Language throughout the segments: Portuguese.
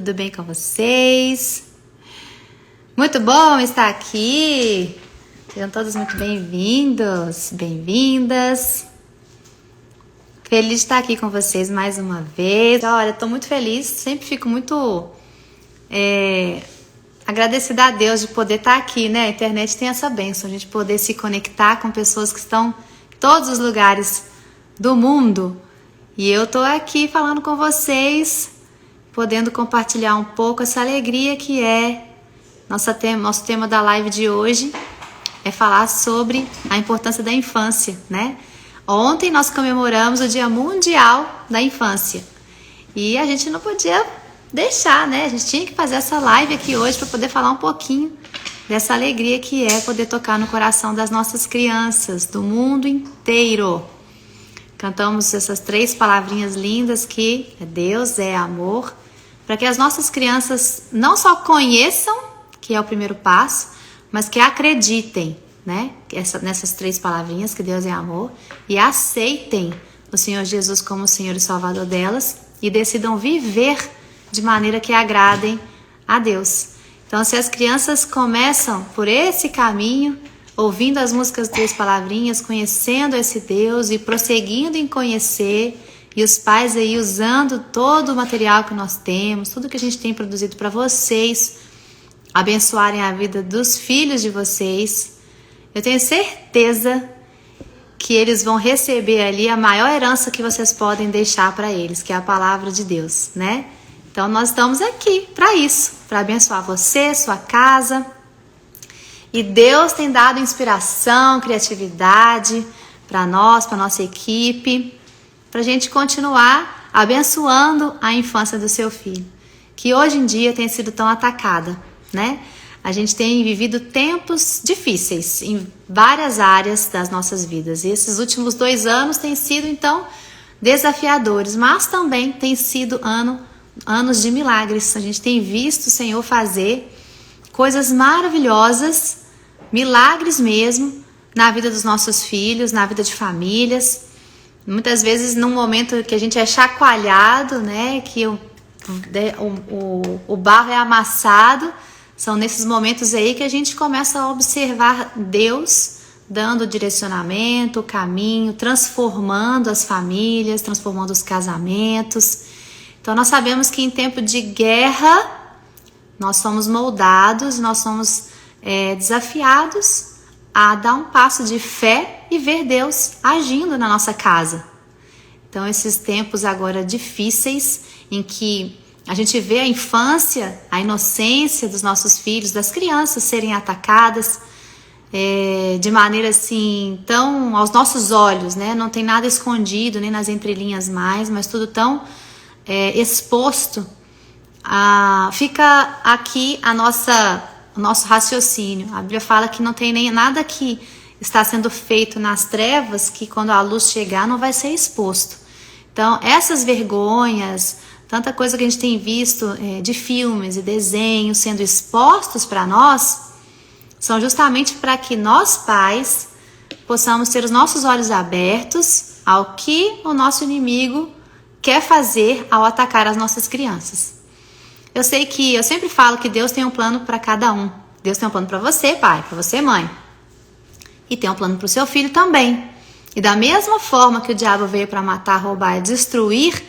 tudo bem com vocês? Muito bom estar aqui. Sejam todos muito bem-vindos, bem-vindas. Feliz de estar aqui com vocês mais uma vez. Olha, estou muito feliz, sempre fico muito agradecida a Deus de poder estar aqui, né? A internet tem essa bênção, a gente poder se conectar com pessoas que estão em todos os lugares do mundo. E eu estou aqui falando com vocês, podendo compartilhar um pouco essa alegria que é nosso tema da live de hoje, é falar sobre a importância da infância, né? Ontem nós comemoramos o Dia Mundial da Infância e a gente não podia deixar, né? A gente tinha que fazer essa live aqui hoje para poder falar um pouquinho dessa alegria que é poder tocar no coração das nossas crianças do mundo inteiro. Cantamos essas 3 palavrinhas lindas que é Deus, é amor, para que as nossas crianças não só conheçam, que é o primeiro passo, mas que acreditem, né? Nessas 3 palavrinhas, que Deus é amor, e aceitem o Senhor Jesus como o Senhor e Salvador delas e decidam viver de maneira que agradem a Deus. Então, se as crianças começam por esse caminho, ouvindo as músicas 3 palavrinhas, conhecendo esse Deus e prosseguindo em conhecer, e os pais aí usando todo o material que nós temos, tudo que a gente tem produzido para vocês, abençoarem a vida dos filhos de vocês, eu tenho certeza que eles vão receber ali a maior herança que vocês podem deixar para eles, que é a palavra de Deus, né? Então nós estamos aqui para isso, para abençoar você, sua casa. E Deus tem dado inspiração, criatividade para nós, para nossa equipe, para a gente continuar abençoando a infância do seu filho, que hoje em dia tem sido tão atacada, né? A gente tem vivido tempos difíceis em várias áreas das nossas vidas. E esses últimos 2 anos têm sido, então, desafiadores, mas também têm sido anos de milagres. A gente tem visto o Senhor fazer coisas maravilhosas, milagres mesmo, na vida dos nossos filhos, na vida de famílias. Muitas vezes num momento que a gente é chacoalhado, né, que o barro é amassado, são nesses momentos aí que a gente começa a observar Deus dando direcionamento, o caminho, transformando as famílias, transformando os casamentos. Então nós sabemos que em tempo de guerra nós somos moldados, nós somos desafiados a dar um passo de fé e ver Deus agindo na nossa casa. Então esses tempos agora difíceis em que a gente vê a infância, a inocência dos nossos filhos, das crianças serem atacadas de maneira assim, tão aos nossos olhos, né? Não tem nada escondido, nem nas entrelinhas mais, mas tudo tão exposto. Fica aqui o nosso raciocínio. A Bíblia fala que não tem nem nada que está sendo feito nas trevas que quando a luz chegar não vai ser exposto. Então essas vergonhas, tanta coisa que a gente tem visto de filmes e desenhos sendo expostos para nós, são justamente para que nós pais possamos ter os nossos olhos abertos ao que o nosso inimigo quer fazer ao atacar as nossas crianças. Eu sempre falo que Deus tem um plano para cada um. Deus tem um plano para você, pai, para você, mãe. E tem um plano para o seu filho também. E da mesma forma que o diabo veio para matar, roubar e destruir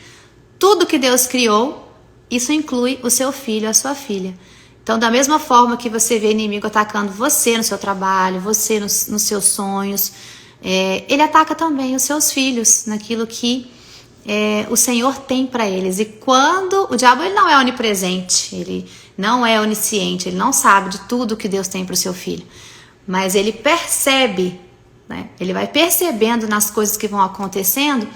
tudo que Deus criou, isso inclui o seu filho, a sua filha. Então, da mesma forma que você vê o inimigo atacando você no seu trabalho, você nos seus sonhos, ele ataca também os seus filhos, naquilo que o Senhor tem para eles. E quando o diabo ele não é onipresente, ele não é onisciente, ele não sabe de tudo que Deus tem para o seu filho, mas ele percebe, né? Ele vai percebendo nas coisas que vão acontecendo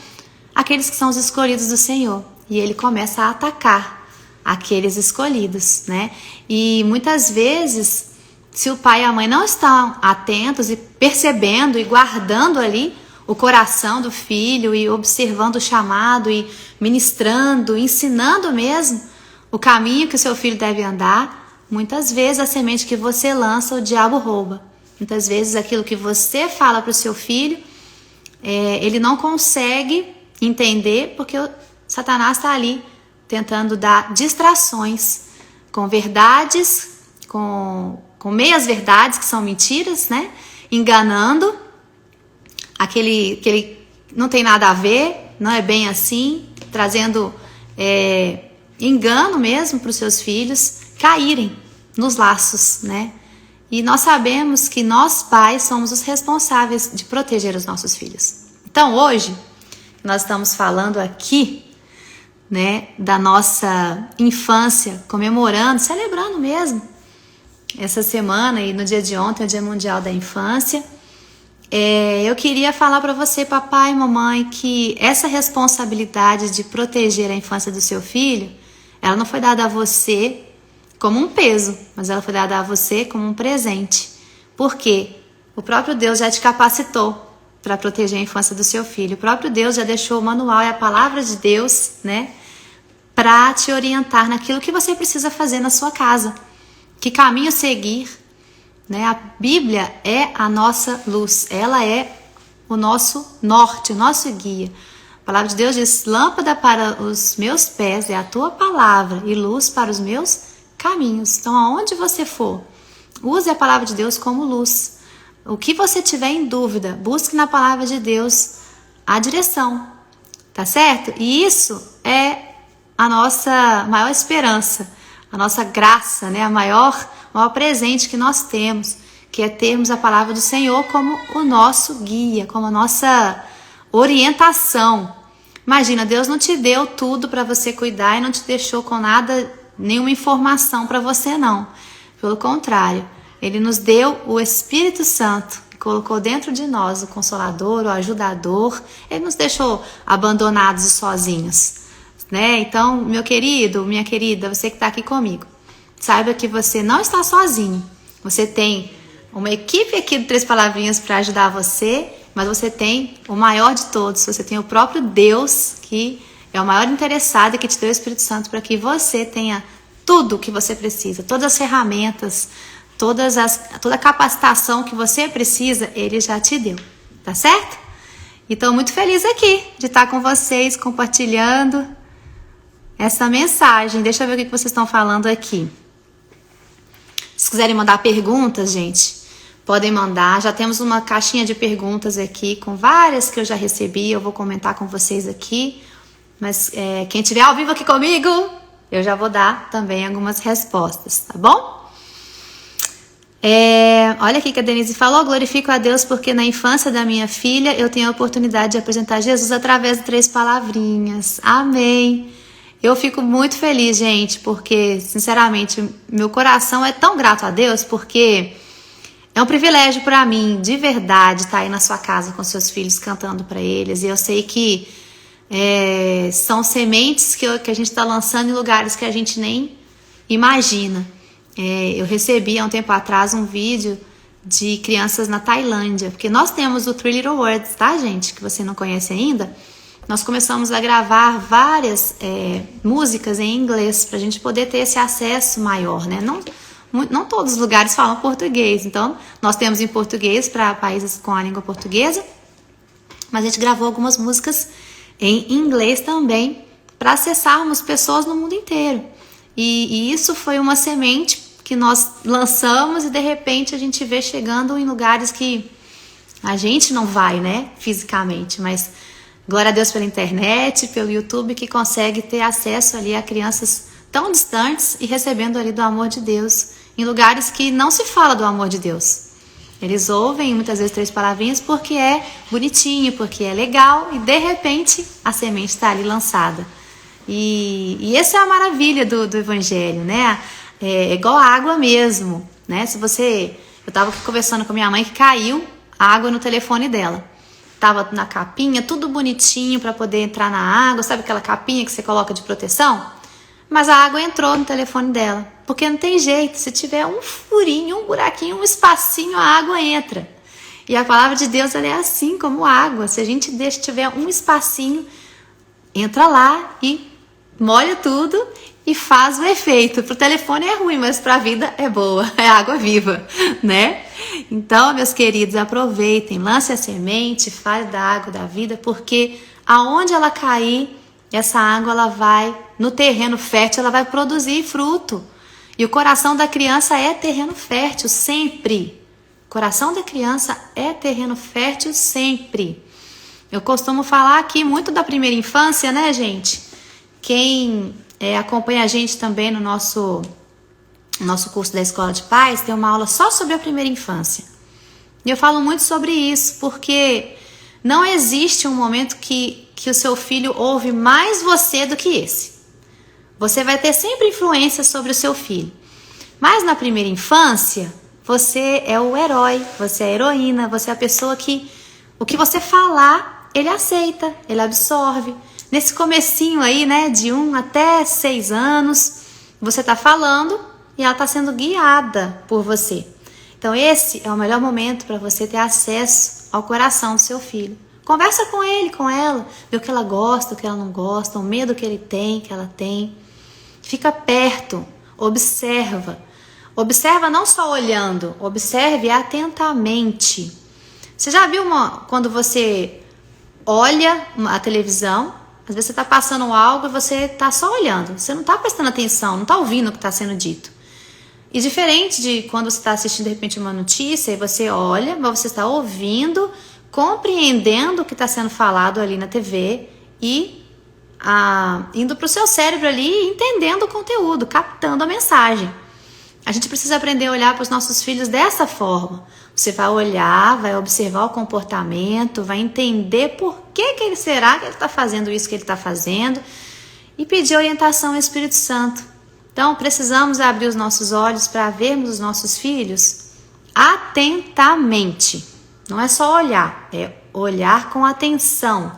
aqueles que são os escolhidos do Senhor, e ele começa a atacar aqueles escolhidos, né? E muitas vezes, se o pai e a mãe não estão atentos e percebendo e guardando ali o coração do filho e observando o chamado e ministrando, ensinando mesmo o caminho que o seu filho deve andar, muitas vezes a semente que você lança o diabo rouba. Muitas vezes aquilo que você fala para o seu filho, ele não consegue entender porque o Satanás está ali tentando dar distrações com verdades, com meias verdades que são mentiras, né? Enganando aquele não tem nada a ver, não é bem assim, trazendo engano mesmo para os seus filhos caírem nos laços, né? E nós sabemos que nós pais somos os responsáveis de proteger os nossos filhos. Então hoje nós estamos falando aqui, né, da nossa infância, comemorando, celebrando mesmo essa semana e no dia de ontem, o Dia Mundial da Infância. Eu queria falar para você, papai e mamãe, que essa responsabilidade de proteger a infância do seu filho, ela não foi dada a você como um peso, mas ela foi dada a você como um presente. Por quê? O próprio Deus já te capacitou para proteger a infância do seu filho. O próprio Deus já deixou o manual e a palavra de Deus, né, para te orientar naquilo que você precisa fazer na sua casa. Que caminho seguir, né? A Bíblia é a nossa luz, ela é o nosso norte, o nosso guia. A palavra de Deus diz: lâmpada para os meus pés é a tua palavra e luz para os meus caminhos. Então, aonde você for, use a palavra de Deus como luz. O que você tiver em dúvida, busque na palavra de Deus a direção, tá certo? E isso é a nossa maior esperança, a nossa graça, né? O maior presente que nós temos, que é termos a palavra do Senhor como o nosso guia, como a nossa orientação. Imagina, Deus não te deu tudo para você cuidar e não te deixou com nada, nenhuma informação para você, não. Pelo contrário, Ele nos deu o Espírito Santo, que colocou dentro de nós o Consolador, o Ajudador. Ele nos deixou abandonados e sozinhos, né? Então, meu querido, minha querida, você que está aqui comigo, saiba que você não está sozinho. Você tem uma equipe aqui do Três Palavrinhas para ajudar você, mas você tem o maior de todos. Você tem o próprio Deus, que é o maior interessado e que te deu o Espírito Santo para que você tenha tudo o que você precisa, todas as ferramentas, toda a capacitação que você precisa, Ele já te deu, tá certo? Então, muito feliz aqui de estar com vocês, compartilhando essa mensagem. Deixa eu ver o que vocês estão falando aqui. Se quiserem mandar perguntas, gente, podem mandar. Já temos uma caixinha de perguntas aqui com várias que eu já recebi. Eu vou comentar com vocês aqui. Mas quem estiver ao vivo aqui comigo, eu já vou dar também algumas respostas, tá bom? Olha aqui que a Denise falou: glorifico a Deus porque na infância da minha filha eu tenho a oportunidade de apresentar Jesus através de 3 palavrinhas. Amém! Eu fico muito feliz, gente, porque, sinceramente, meu coração é tão grato a Deus, porque é um privilégio para mim, de verdade, estar aí na sua casa com seus filhos, cantando para eles. E eu sei que são sementes que a gente está lançando em lugares que a gente nem imagina. Eu recebi há um tempo atrás um vídeo de crianças na Tailândia, porque nós temos o Three Little Words, tá, gente? Que você não conhece ainda. Nós começamos a gravar várias músicas em inglês para a gente poder ter esse acesso maior, né? Não todos os lugares falam português, então nós temos em português para países com a língua portuguesa, mas a gente gravou algumas músicas em inglês também para acessarmos pessoas no mundo inteiro. E isso foi uma semente que nós lançamos e de repente a gente vê chegando em lugares que a gente não vai, né, fisicamente, mas glória a Deus pela internet, pelo YouTube, que consegue ter acesso ali a crianças tão distantes e recebendo ali do amor de Deus, em lugares que não se fala do amor de Deus. Eles ouvem muitas vezes 3 palavrinhas porque é bonitinho, porque é legal, e de repente a semente está ali lançada. E essa é a maravilha do Evangelho, né? É igual a água mesmo, né? Eu estava conversando com minha mãe que caiu água no telefone dela. Tava na capinha, tudo bonitinho para poder entrar na água, sabe aquela capinha que você coloca de proteção? Mas a água entrou no telefone dela, porque não tem jeito, se tiver um furinho, um buraquinho, um espacinho, a água entra. E a palavra de Deus, ela é assim como água, se a gente tiver um espacinho, entra lá e molha tudo e faz o efeito. Pro telefone é ruim, mas pra vida é boa, é água viva, né? Então, meus queridos, aproveitem, lance a semente, fale da água da vida, porque aonde ela cair, essa água ela vai no terreno fértil, ela vai produzir fruto. E o coração da criança é terreno fértil sempre. O coração da criança é terreno fértil sempre. Eu costumo falar aqui muito da primeira infância, né, gente? Quem acompanha a gente também no nosso curso da Escola de Pais, tem uma aula só sobre a primeira infância. E eu falo muito sobre isso, porque não existe um momento que o seu filho ouve mais você do que esse. Você vai ter sempre influência sobre o seu filho. Mas na primeira infância, você é o herói, você é a heroína, você é a pessoa que o que você falar, ele aceita, ele absorve. Nesse comecinho aí, né, de 1 até 6 anos, você está falando e ela está sendo guiada por você. Então esse é o melhor momento para você ter acesso ao coração do seu filho. Conversa com ele, com ela, vê o que ela gosta, o que ela não gosta, o medo que ele tem, que ela tem. Fica perto, observa. Observa não só olhando, observe atentamente. Você já viu quando você olha a televisão, às vezes você está passando algo e você está só olhando, você não está prestando atenção, não está ouvindo o que está sendo dito. E diferente de quando você está assistindo de repente uma notícia e você olha, mas você está ouvindo, compreendendo o que está sendo falado ali na TV e indo para o seu cérebro ali, entendendo o conteúdo, captando a mensagem. A gente precisa aprender a olhar para os nossos filhos dessa forma. Você vai olhar, vai observar o comportamento, vai entender por que ele será que ele está fazendo isso que ele está fazendo e pedir orientação ao Espírito Santo. Então, precisamos abrir os nossos olhos para vermos os nossos filhos atentamente. Não é só olhar, é olhar com atenção.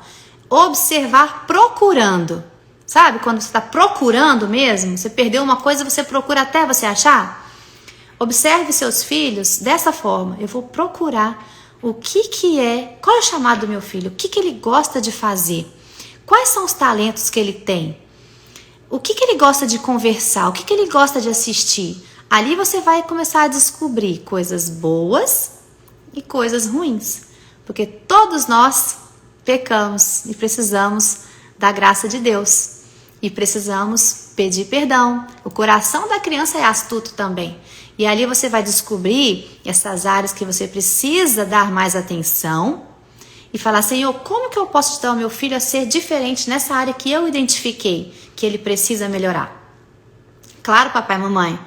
Observar procurando. Sabe, quando você está procurando mesmo, você perdeu uma coisa, você procura até você achar? Observe seus filhos dessa forma. Eu vou procurar o que é, qual é o chamado do meu filho, o que ele gosta de fazer, quais são os talentos que ele tem, o que ele gosta de conversar, o que ele gosta de assistir. Ali você vai começar a descobrir coisas boas e coisas ruins, porque todos nós pecamos e precisamos da graça de Deus. E precisamos pedir perdão. O coração da criança é astuto também. E ali você vai descobrir essas áreas que você precisa dar mais atenção e falar, Senhor, como que eu posso ajudar o meu filho a ser diferente nessa área que eu identifiquei, que ele precisa melhorar? Claro, papai e mamãe,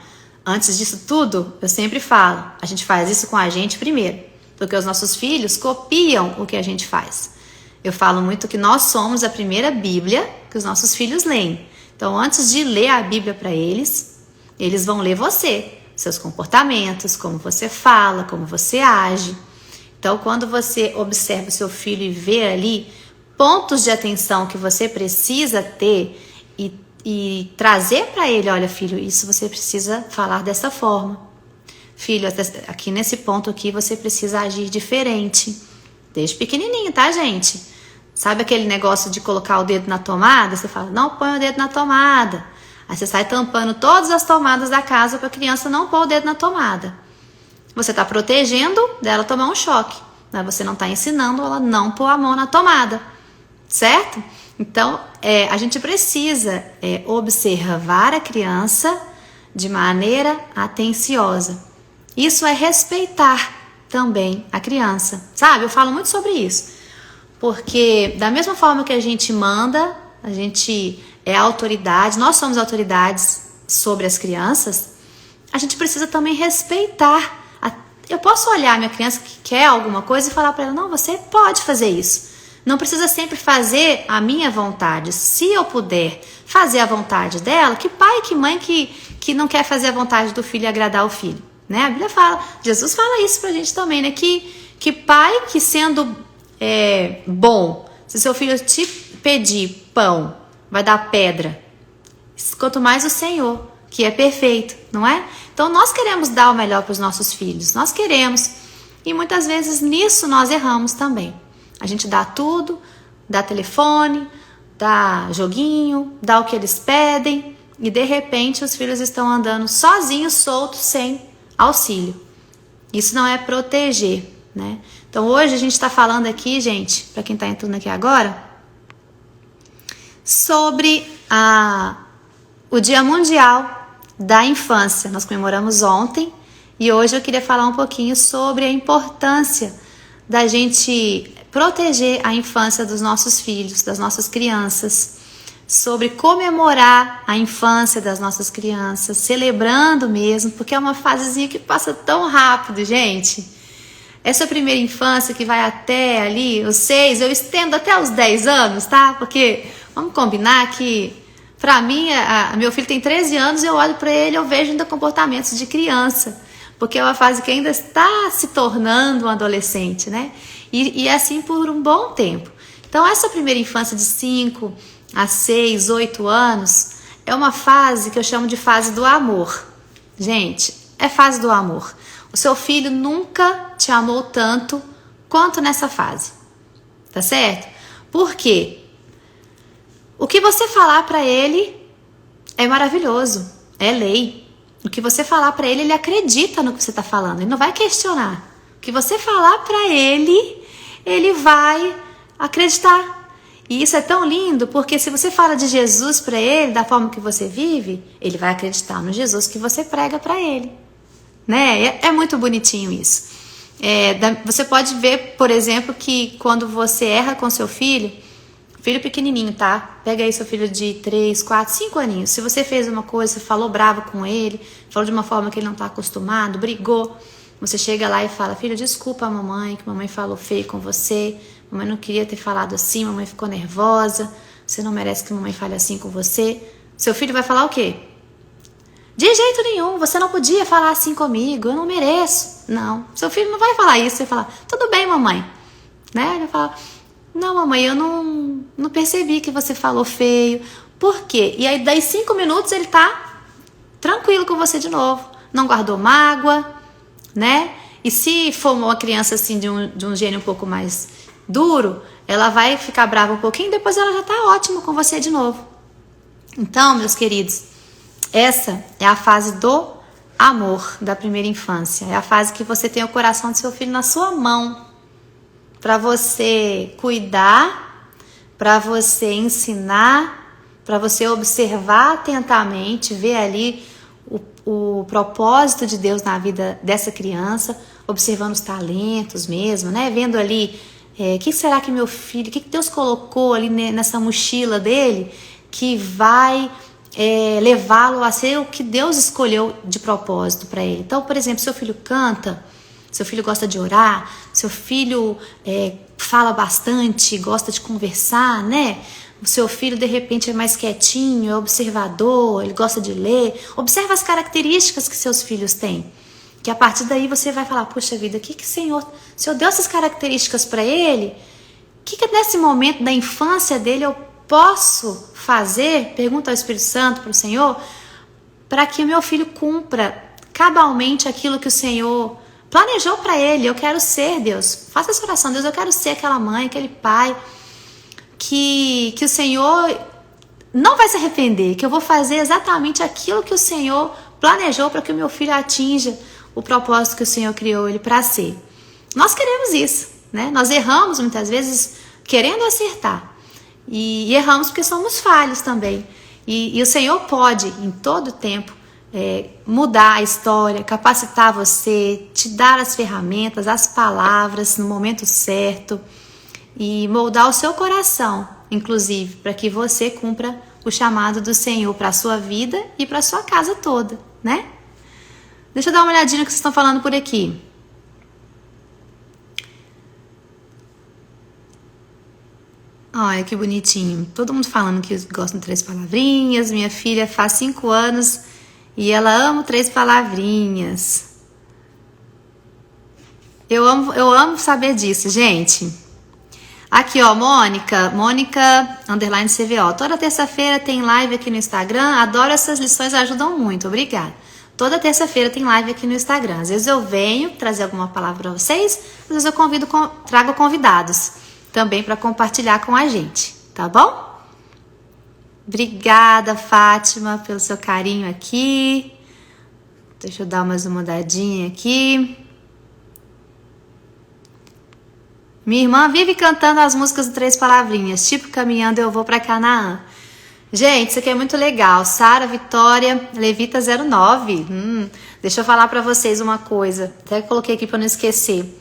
antes disso tudo, eu sempre falo, a gente faz isso com a gente primeiro, porque os nossos filhos copiam o que a gente faz. Eu falo muito que nós somos a primeira Bíblia que os nossos filhos leem. Então, antes de ler a Bíblia para eles vão ler você, seus comportamentos, como você fala, como você age. Então, quando você observa o seu filho e vê ali pontos de atenção que você precisa ter e trazer para ele, olha, filho, isso você precisa falar dessa forma. Filho, aqui nesse ponto aqui você precisa agir diferente. Desde pequenininho, tá, gente? Sabe aquele negócio de colocar o dedo na tomada? Você fala, não põe o dedo na tomada. Aí você sai tampando todas as tomadas da casa para a criança não pôr o dedo na tomada. Você está protegendo dela tomar um choque. Mas você não está ensinando ela não pôr a mão na tomada. Certo? Então, a gente precisa observar a criança de maneira atenciosa. Isso é respeitar também a criança, sabe? Eu falo muito sobre isso, porque da mesma forma que a gente manda, a gente é autoridade, nós somos autoridades sobre as crianças, a gente precisa também respeitar. Eu posso olhar minha criança que quer alguma coisa e falar para ela, não, você pode fazer isso. Não precisa sempre fazer a minha vontade. Se eu puder fazer a vontade dela, que pai, que mãe que não quer fazer a vontade do filho e agradar o filho? Né? A Bíblia fala, Jesus fala isso pra gente também, né? Que pai que sendo bom, se seu filho te pedir pão, vai dar pedra. Quanto mais o Senhor, que é perfeito, não é? Então nós queremos dar o melhor para os nossos filhos, nós queremos. E muitas vezes nisso nós erramos também. A gente dá tudo, dá telefone, dá joguinho, dá o que eles pedem e de repente os filhos estão andando sozinhos, soltos, sem auxílio. Isso não é proteger, né? Então hoje a gente está falando aqui, gente, para quem está entrando aqui agora, sobre o Dia Mundial da Infância. Nós comemoramos ontem e hoje eu queria falar um pouquinho sobre a importância da gente proteger a infância dos nossos filhos, das nossas crianças, sobre comemorar a infância das nossas crianças, celebrando mesmo, porque é uma fasezinha que passa tão rápido, gente. Essa primeira infância que vai até ali, os 6, eu estendo até os 10 anos, tá? Porque vamos combinar que, pra mim, meu filho tem 13 anos, eu olho pra ele, eu vejo ainda comportamentos de criança, porque é uma fase que ainda está se tornando um adolescente, né? E assim por um bom tempo. Então, essa primeira infância de 5 a 6, 8 anos, é uma fase que eu chamo de fase do amor. Gente, é fase do amor. O seu filho nunca te amou tanto quanto nessa fase, tá certo? Por quê? O que você falar pra ele é maravilhoso, é lei. O que você falar pra ele, ele acredita no que você tá falando, ele não vai questionar. O que você falar pra ele, ele vai acreditar. E isso é tão lindo, porque se você fala de Jesus pra ele, da forma que você vive, ele vai acreditar no Jesus que você prega pra ele. Né? É muito bonitinho isso. Você pode ver, por exemplo, que quando você erra com seu filho pequenininho, tá? Pega aí seu filho de 3, 4, 5 aninhos. Se você fez uma coisa, falou bravo com ele, falou de uma forma que ele não tá acostumado, brigou, você chega lá e fala: filho, desculpa a mamãe, que a mamãe falou feio com você, mamãe não queria ter falado assim, mamãe ficou nervosa, você não merece que a mamãe fale assim com você. Seu filho vai falar o quê? De jeito nenhum, você não podia falar assim comigo, eu não mereço. Não, seu filho não vai falar isso, vai falar: tudo bem, mamãe. Né? Ele vai falar: não, mamãe, eu não percebi que você falou feio. Por quê? E aí, daí 5 minutos, ele tá tranquilo com você de novo. Não guardou mágoa, né? E se for uma criança assim de um gênio um pouco mais duro, ela vai ficar brava um pouquinho, depois ela já tá ótima com você de novo. Então, meus queridos, essa é a fase do amor da primeira infância. É a fase que você tem o coração do seu filho na sua mão, para você cuidar, para você ensinar, para você observar atentamente, ver ali o propósito de Deus na vida dessa criança, observando os talentos mesmo, né? Vendo ali o que será que meu filho, o que Deus colocou ali nessa mochila dele que vai levá-lo a ser o que Deus escolheu de propósito para ele. Então, por exemplo, seu filho canta, seu filho gosta de orar, seu filho fala bastante, gosta de conversar, né? O seu filho, de repente, é mais quietinho, é observador, ele gosta de ler. Observa as características que seus filhos têm. Que a partir daí você vai falar: puxa vida, o que o Senhor deu essas características para ele? O que nesse momento da infância dele eu posso fazer? Pergunta ao Espírito Santo, para o Senhor, para que o meu filho cumpra cabalmente aquilo que o Senhor planejou para ele. Eu quero ser, Deus, faça essa oração: Deus, eu quero ser aquela mãe, aquele pai que o Senhor não vai se arrepender, que eu vou fazer exatamente aquilo que o Senhor planejou para que o meu filho atinja o propósito que o Senhor criou ele para ser. Nós queremos isso, né? Nós erramos muitas vezes querendo acertar e erramos porque somos falhos também. E o Senhor pode, em todo tempo, mudar a história, capacitar você, te dar as ferramentas, as palavras no momento certo e moldar o seu coração, inclusive, para que você cumpra o chamado do Senhor para a sua vida e para a sua casa toda, né? Deixa eu dar uma olhadinha no que vocês estão falando por aqui. Olha que bonitinho. Todo mundo falando que gostam de 3 palavrinhas. Minha filha faz 5 anos e ela ama 3 palavrinhas. Eu amo saber disso, gente. Aqui, ó, Mônica _CVO. Toda terça-feira tem live aqui no Instagram. Adoro essas lições, ajudam muito. Obrigada. Toda terça-feira tem live aqui no Instagram. Às vezes eu venho trazer alguma palavra para vocês, às vezes eu trago convidados também para compartilhar com a gente, tá bom? Obrigada, Fátima, pelo seu carinho aqui. Deixa eu dar mais uma mudadinha aqui. Minha irmã vive cantando as músicas de 3 palavrinhas, tipo Caminhando Eu Vou Pra Canaã. Gente, isso aqui é muito legal. Sara Vitória Levita 09. Deixa eu falar pra vocês uma coisa. Até coloquei aqui pra não esquecer.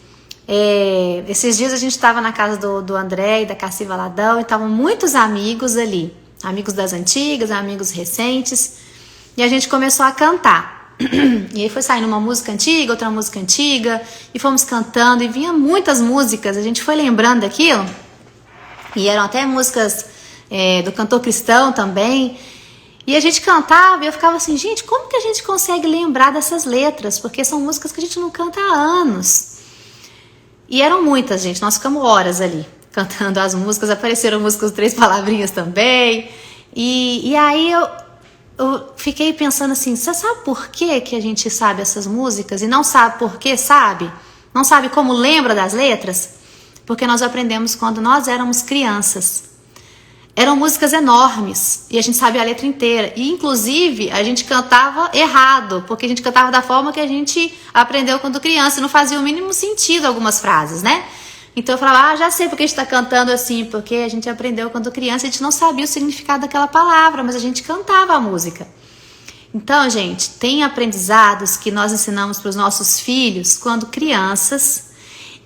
Esses dias a gente estava na casa do André e da Cassi Valadão e estavam muitos amigos ali. Amigos das antigas, amigos recentes. E a gente começou a cantar. E aí foi saindo uma música antiga, outra música antiga. E fomos cantando e vinha muitas músicas. A gente foi lembrando daquilo. E eram até músicas do cantor cristão também. E a gente cantava e eu ficava assim, gente, como que a gente consegue lembrar dessas letras? Porque são músicas que a gente não canta há anos. E eram muitas, gente. Nós ficamos horas ali cantando as músicas. Apareceram músicas 3 palavrinhas também. E aí eu fiquei pensando assim, você sabe por que a gente sabe essas músicas? E não sabe por que sabe? Não sabe como lembra das letras? Porque nós aprendemos quando nós éramos crianças. Eram músicas enormes e a gente sabia a letra inteira. E, inclusive, a gente cantava errado, porque a gente cantava da forma que a gente aprendeu quando criança e não fazia o mínimo sentido algumas frases, né? Então eu falava, já sei porque a gente está cantando assim, porque a gente aprendeu quando criança, a gente não sabia o significado daquela palavra, mas a gente cantava a música. Então, gente, tem aprendizados que nós ensinamos para os nossos filhos quando crianças.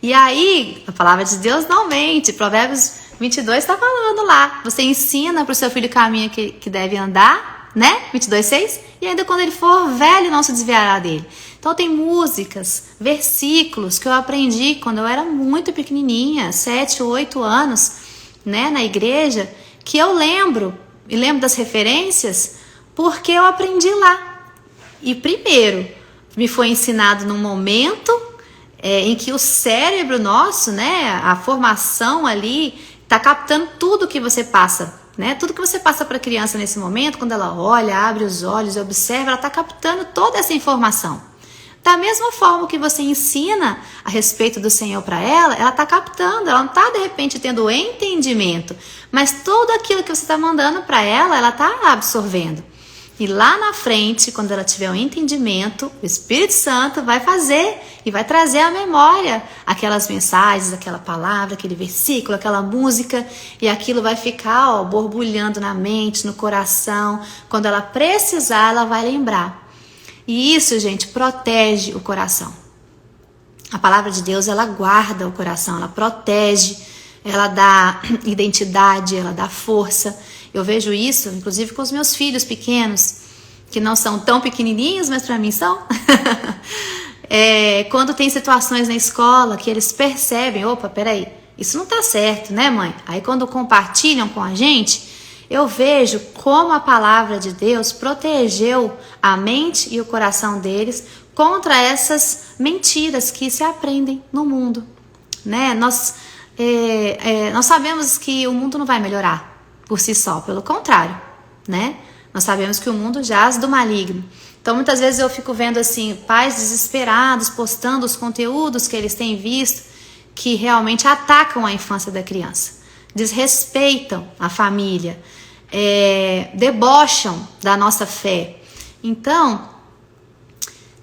E aí, a palavra de Deus não mente, Provérbios 22 está falando lá. Você ensina para o seu filho o caminho que deve andar, né? 22:6. E ainda quando ele for velho, não se desviará dele. Então tem músicas, versículos que eu aprendi quando eu era muito pequenininha, 7, 8 anos, né? Na igreja, que eu lembro, e lembro das referências, porque eu aprendi lá. E primeiro, me foi ensinado num momento em que o cérebro nosso, né? A formação ali está captando tudo que você passa, né? Tudo que você passa para a criança nesse momento, quando ela olha, abre os olhos e observa, ela está captando toda essa informação. Da mesma forma que você ensina a respeito do Senhor para ela está captando, ela não está de repente tendo entendimento, mas tudo aquilo que você está mandando para ela está absorvendo. E lá na frente, quando ela tiver um entendimento, o Espírito Santo vai fazer e vai trazer à memória aquelas mensagens, aquela palavra, aquele versículo, aquela música, e aquilo vai ficar borbulhando na mente, no coração. Quando ela precisar, ela vai lembrar. E isso, gente, protege o coração. A palavra de Deus, ela guarda o coração, ela protege, ela dá identidade, ela dá força. Eu vejo isso, inclusive, com os meus filhos pequenos, que não são tão pequenininhos, mas para mim são. Quando tem situações na escola que eles percebem, opa, peraí, isso não tá certo, né, mãe? Aí quando compartilham com a gente, eu vejo como a palavra de Deus protegeu a mente e o coração deles contra essas mentiras que se aprendem no mundo, né? Nós sabemos que o mundo não vai melhorar por si só, pelo contrário, né? Nós sabemos que o mundo jaz do maligno. Então, muitas vezes eu fico vendo assim, pais desesperados, postando os conteúdos que eles têm visto, que realmente atacam a infância da criança, desrespeitam a família, debocham da nossa fé. Então,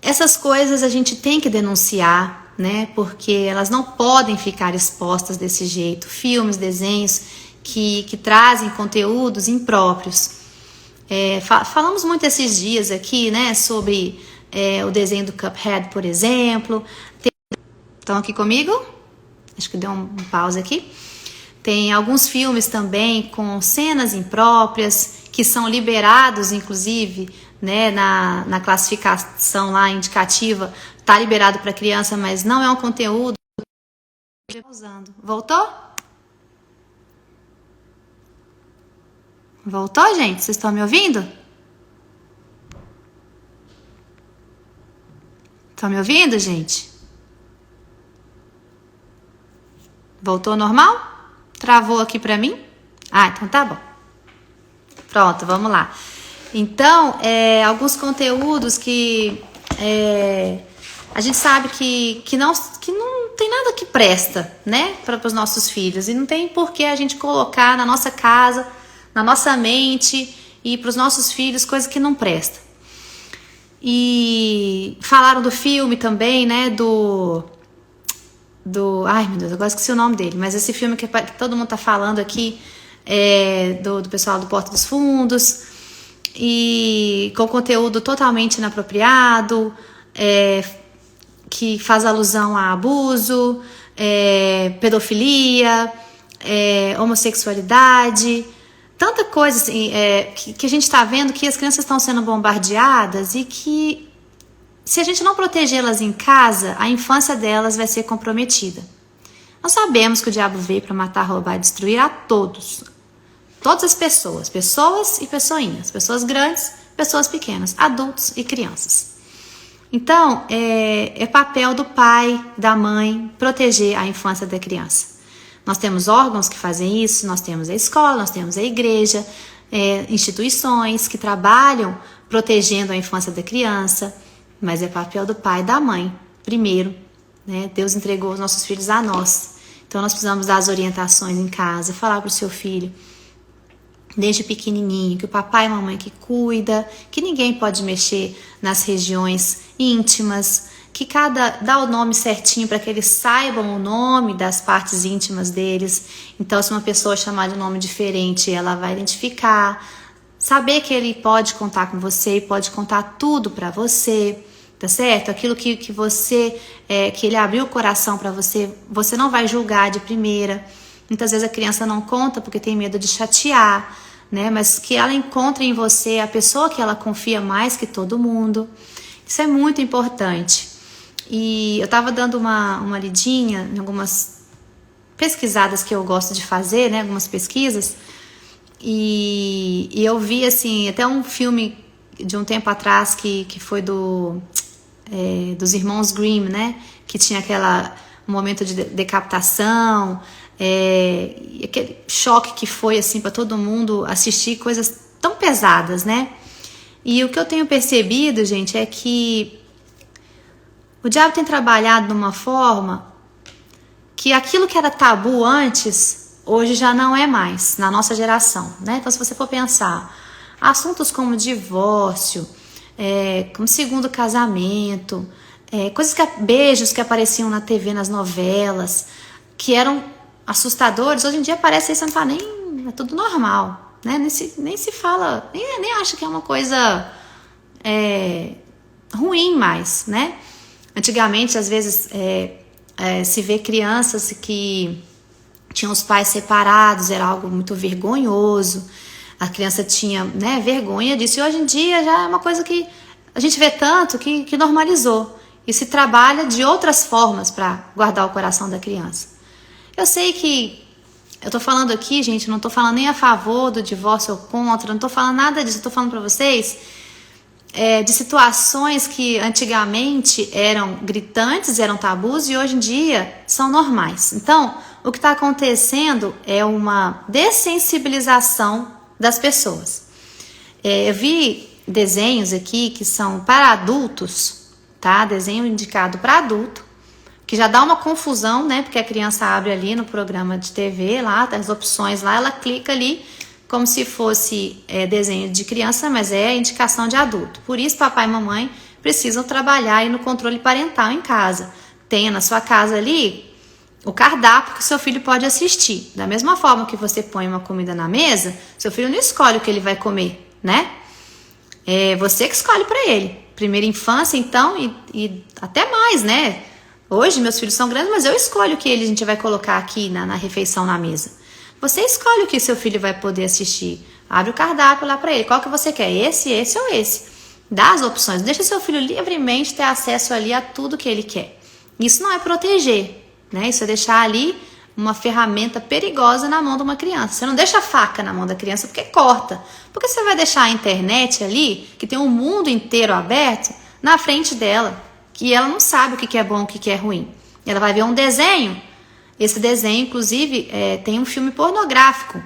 essas coisas a gente tem que denunciar, né? Porque elas não podem ficar expostas desse jeito. Filmes, desenhos que trazem conteúdos impróprios. Falamos muito esses dias aqui, né, sobre o desenho do Cuphead, por exemplo. Estão aqui comigo? Acho que deu um pause aqui. Tem alguns filmes também com cenas impróprias que são liberados, inclusive, né, na classificação lá indicativa. Está liberado para criança, mas não é um conteúdo. Voltou? Voltou, gente? Vocês estão me ouvindo? Estão me ouvindo, gente? Voltou normal? Travou aqui pra mim? Então tá bom. Pronto, vamos lá. Então, alguns conteúdos que a gente sabe que não tem nada que presta, né, para os nossos filhos. E não tem por que a gente colocar na nossa casa, na nossa mente e para os nossos filhos coisa que não presta. E falaram do filme também, né, ai meu Deus, agora esqueci o nome dele, mas esse filme que todo mundo tá falando aqui, do pessoal do Porta dos Fundos, e com conteúdo totalmente inapropriado, que faz alusão a abuso, pedofilia, homossexualidade, tanta coisa assim, que a gente está vendo que as crianças estão sendo bombardeadas e que, se a gente não protegê-las em casa, a infância delas vai ser comprometida. Nós sabemos que o diabo veio para matar, roubar e destruir a todas as pessoas e pessoinhas, pessoas grandes, pessoas pequenas, adultos e crianças. Então, é papel do pai, da mãe, proteger a infância da criança. Nós temos órgãos que fazem isso, nós temos a escola, nós temos a igreja, instituições que trabalham protegendo a infância da criança, mas é papel do pai e da mãe, primeiro, né? Deus entregou os nossos filhos a nós, então nós precisamos dar as orientações em casa, falar para o seu filho, desde pequenininho, que o papai e a mamãe que cuida, que ninguém pode mexer nas regiões íntimas, que dá o nome certinho para que eles saibam o nome das partes íntimas deles. Então, se uma pessoa chamar de um nome diferente, ela vai identificar, saber que ele pode contar com você e pode contar tudo para você, tá certo? Aquilo que você, que ele abriu o coração para você, você não vai julgar de primeira. Muitas vezes a criança não conta porque tem medo de chatear, né? Mas que ela encontre em você a pessoa que ela confia mais que todo mundo. Isso é muito importante. E eu estava dando uma lidinha em algumas pesquisadas que eu gosto de fazer, né? Algumas pesquisas. E eu vi, assim, até um filme de um tempo atrás que foi dos irmãos Grimm, né? Que tinha um momento de decapitação, aquele choque que foi, assim, para todo mundo assistir coisas tão pesadas, né? E o que eu tenho percebido, gente, é que o diabo tem trabalhado de uma forma que aquilo que era tabu antes, hoje já não é mais, na nossa geração, né? Então, se você for pensar, assuntos como divórcio, como segundo casamento, beijos que apareciam na TV, nas novelas, que eram assustadores, hoje em dia parece que você não tá nem... é tudo normal, né? Nem se fala, nem acha que é uma coisa ruim mais, né? Antigamente, às vezes, se vê crianças que tinham os pais separados, era algo muito vergonhoso, a criança tinha, né, vergonha disso, e hoje em dia já é uma coisa que a gente vê tanto que normalizou, e se trabalha de outras formas para guardar o coração da criança. Eu sei que eu tô falando aqui, gente, não tô falando nem a favor do divórcio ou contra, não tô falando nada disso, eu tô falando para vocês de situações que antigamente eram gritantes, eram tabus e hoje em dia são normais. Então, o que está acontecendo é uma dessensibilização das pessoas. Eu vi desenhos aqui que são para adultos, tá? Desenho indicado para adulto, que já dá uma confusão, né? Porque a criança abre ali no programa de TV, lá, as opções lá, ela clica ali, como se fosse desenho de criança, mas é indicação de adulto. Por isso, papai e mamãe precisam trabalhar aí no controle parental em casa. Tenha na sua casa ali o cardápio que seu filho pode assistir. Da mesma forma que você põe uma comida na mesa, seu filho não escolhe o que ele vai comer, né? É você que escolhe para ele. Primeira infância, então, e até mais, né? Hoje, meus filhos são grandes, mas eu escolho o que a gente vai colocar aqui na refeição na mesa. Você escolhe o que seu filho vai poder assistir. Abre o cardápio lá para ele. Qual que você quer? Esse ou esse? Dá as opções. Deixa seu filho livremente ter acesso ali a tudo que ele quer. Isso não é proteger, né? Isso é deixar ali uma ferramenta perigosa na mão de uma criança. Você não deixa a faca na mão da criança porque corta. Porque você vai deixar a internet ali, que tem um mundo inteiro aberto, na frente dela. Que ela não sabe o que é bom e o que é ruim. Ela vai ver um desenho. Esse desenho, inclusive, tem um filme pornográfico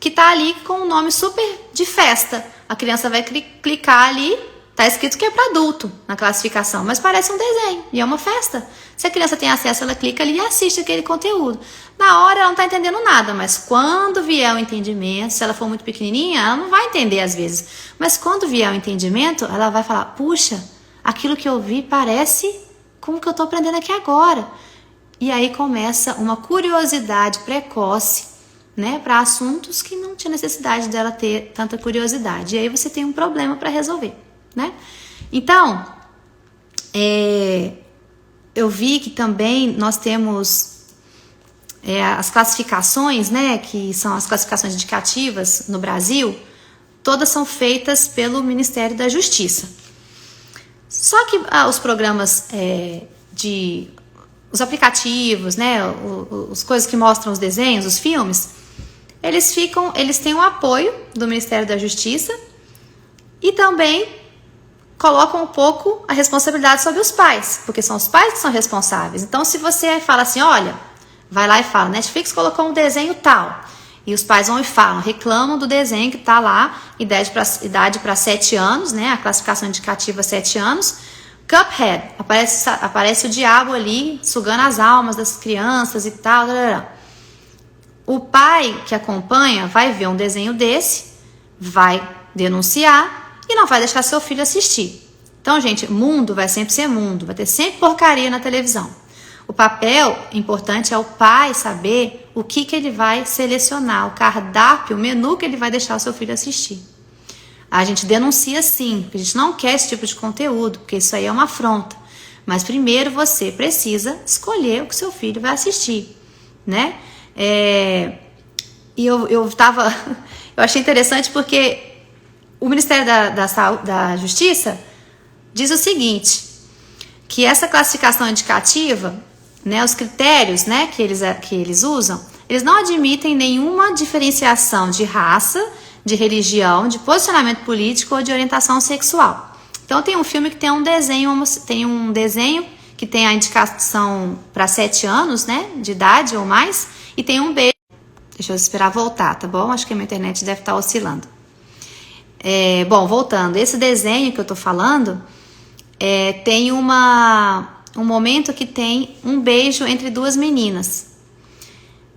que tá ali com um nome super de festa. A criança vai clicar ali, tá escrito que é para adulto na classificação, mas parece um desenho e é uma festa. Se a criança tem acesso, ela clica ali e assiste aquele conteúdo. Na hora ela não tá entendendo nada, mas quando vier o entendimento, se ela for muito pequenininha, ela não vai entender às vezes. Mas quando vier o entendimento, ela vai falar, puxa, aquilo que eu vi parece com o que eu tô aprendendo aqui agora. E aí começa uma curiosidade precoce né, para assuntos que não tinha necessidade dela ter tanta curiosidade. E aí você tem um problema para resolver, né? Então, eu vi que também nós temos as classificações, né, que são as classificações indicativas no Brasil, todas são feitas pelo Ministério da Justiça. Só que os programas os aplicativos, né, as coisas que mostram os desenhos, os filmes, eles têm o apoio do Ministério da Justiça e também colocam um pouco a responsabilidade sobre os pais, porque são os pais que são responsáveis. Então, se você fala assim, olha, vai lá e fala, Netflix colocou um desenho tal, e os pais vão e falam, reclamam do desenho que está lá, idade para 7 anos, né, a classificação indicativa 7 anos, Cuphead, aparece o diabo ali, sugando as almas das crianças e tal. O pai que acompanha vai ver um desenho desse, vai denunciar e não vai deixar seu filho assistir. Então, gente, mundo vai sempre ser mundo, vai ter sempre porcaria na televisão. O papel importante é o pai saber o que ele vai selecionar, o cardápio, o menu que ele vai deixar o seu filho assistir. A gente denuncia sim, porque a gente não quer esse tipo de conteúdo, porque isso aí é uma afronta. Mas primeiro você precisa escolher o que seu filho vai assistir, né? E eu achei interessante porque o Ministério da Justiça diz o seguinte, que essa classificação indicativa, né, os critérios, né, que eles usam, eles não admitem nenhuma diferenciação de raça, de religião, de posicionamento político ou de orientação sexual. Então tem um filme que tem um desenho que tem a indicação para 7 anos, né, de idade ou mais, e tem um beijo. Deixa eu esperar voltar, tá bom? Acho que a minha internet deve estar oscilando. Bom, voltando, esse desenho que eu tô falando tem um momento que tem um beijo entre duas meninas.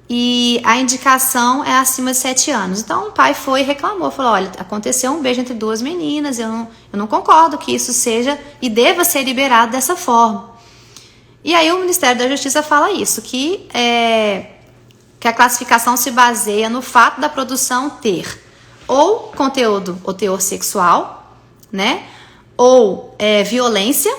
E a indicação é acima de 7 anos. Então o pai foi e reclamou, falou, olha, aconteceu um beijo entre duas meninas, eu não concordo que isso seja e deva ser liberado dessa forma. E aí o Ministério da Justiça fala isso, que a classificação se baseia no fato da produção ter ou conteúdo ou teor sexual, né, ou violência,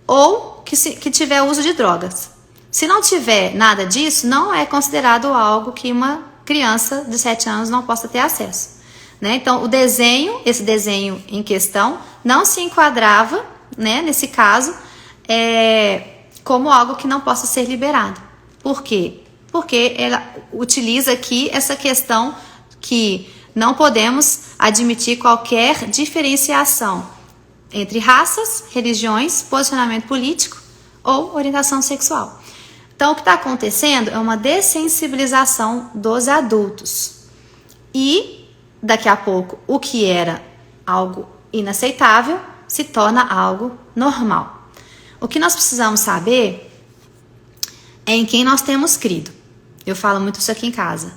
ou que tiver uso de drogas. Se não tiver nada disso, não é considerado algo que uma criança de 7 anos não possa ter acesso, né? Então, esse desenho em questão, não se enquadrava, né, nesse caso, como algo que não possa ser liberado. Por quê? Porque ela utiliza aqui essa questão que não podemos admitir qualquer diferenciação entre raças, religiões, posicionamento político ou orientação sexual. Então, o que está acontecendo é uma dessensibilização dos adultos. E, daqui a pouco, o que era algo inaceitável se torna algo normal. O que nós precisamos saber é em quem nós temos crido. Eu falo muito isso aqui em casa.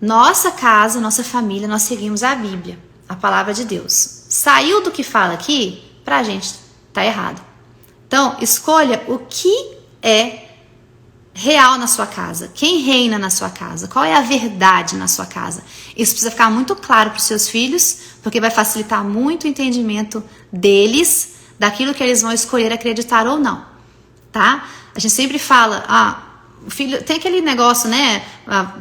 Nossa casa, nossa família, nós seguimos a Bíblia, a palavra de Deus. Saiu do que fala aqui, pra gente tá errado. Então, escolha o que é real na sua casa, quem reina na sua casa, qual é a verdade na sua casa. Isso precisa ficar muito claro para os seus filhos, porque vai facilitar muito o entendimento deles, daquilo que eles vão escolher acreditar ou não, tá? A gente sempre fala, o filho tem aquele negócio, né?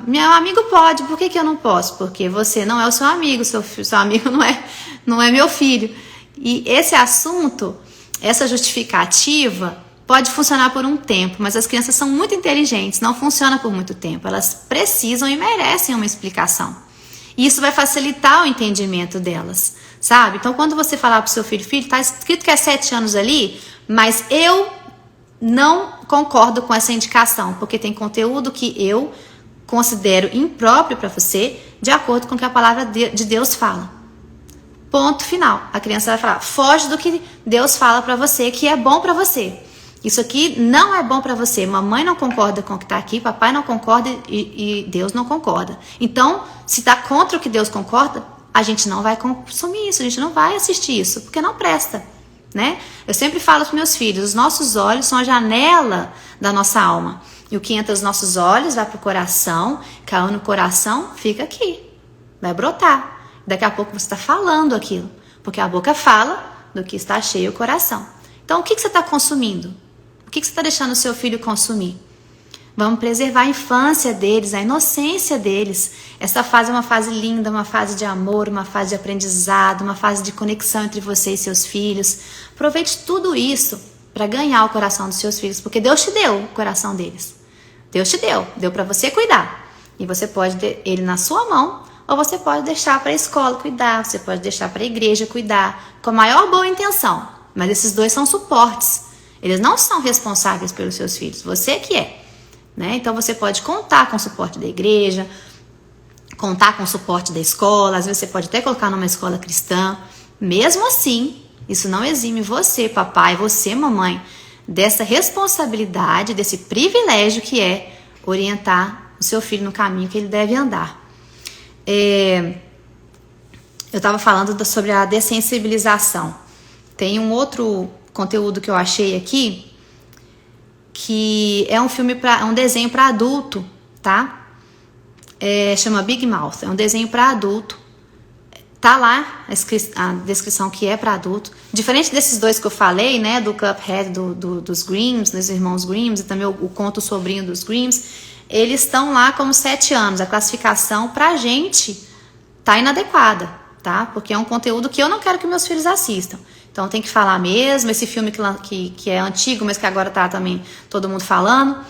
Meu amigo pode, por que eu não posso? Porque você não é o seu amigo, seu amigo não é meu filho. E esse assunto, essa justificativa, pode funcionar por um tempo, mas as crianças são muito inteligentes, não funciona por muito tempo. Elas precisam e merecem uma explicação. E isso vai facilitar o entendimento delas, sabe? Então, quando você falar pro seu filho, tá escrito que é 7 anos ali, mas eu não concordo com essa indicação, porque tem conteúdo que eu considero impróprio para você, de acordo com o que a palavra de Deus fala. Ponto final. A criança vai falar, foge do que Deus fala para você, que é bom para você. Isso aqui não é bom para você. Mamãe não concorda com o que está aqui, papai não concorda e Deus não concorda. Então, se está contra o que Deus concorda, a gente não vai consumir isso, a gente não vai assistir isso, porque não presta, né? Eu sempre falo para meus filhos, os nossos olhos são a janela da nossa alma. E o que entra nos nossos olhos vai pro coração, caiu no coração, fica aqui, vai brotar. Daqui a pouco você está falando aquilo, porque a boca fala do que está cheio o coração. Então, o que você está consumindo? O que você está deixando o seu filho consumir? Vamos preservar a infância deles, a inocência deles. Essa fase é uma fase linda, uma fase de amor, uma fase de aprendizado, uma fase de conexão entre você e seus filhos. Aproveite tudo isso para ganhar o coração dos seus filhos, porque Deus te deu o coração deles. Deus te deu para você cuidar. E você pode ter ele na sua mão, ou você pode deixar para a escola cuidar, você pode deixar para a igreja cuidar, com a maior boa intenção. Mas esses dois são suportes. Eles não são responsáveis pelos seus filhos, você que é. Né? Então você pode contar com o suporte da igreja, contar com o suporte da escola, às vezes você pode até colocar numa escola cristã. Mesmo assim, isso não exime você, papai, você, mamãe, dessa responsabilidade, desse privilégio que é orientar o seu filho no caminho que ele deve andar. Eu estava falando sobre a dessensibilização. Tem um outro conteúdo que eu achei aqui, que é um desenho para adulto, tá? Chama Big Mouth, é um desenho para adulto. Tá lá a descrição que é para adulto. Diferente desses dois que eu falei, né? Do Cuphead, dos Grimms, dos irmãos Grimms, e também o conto sobrinho dos Grimms, eles estão lá como 7 anos. A classificação pra gente tá inadequada, tá? Porque é um conteúdo que eu não quero que meus filhos assistam. Então tem que falar mesmo. Esse filme que é antigo, mas que agora tá também todo mundo falando,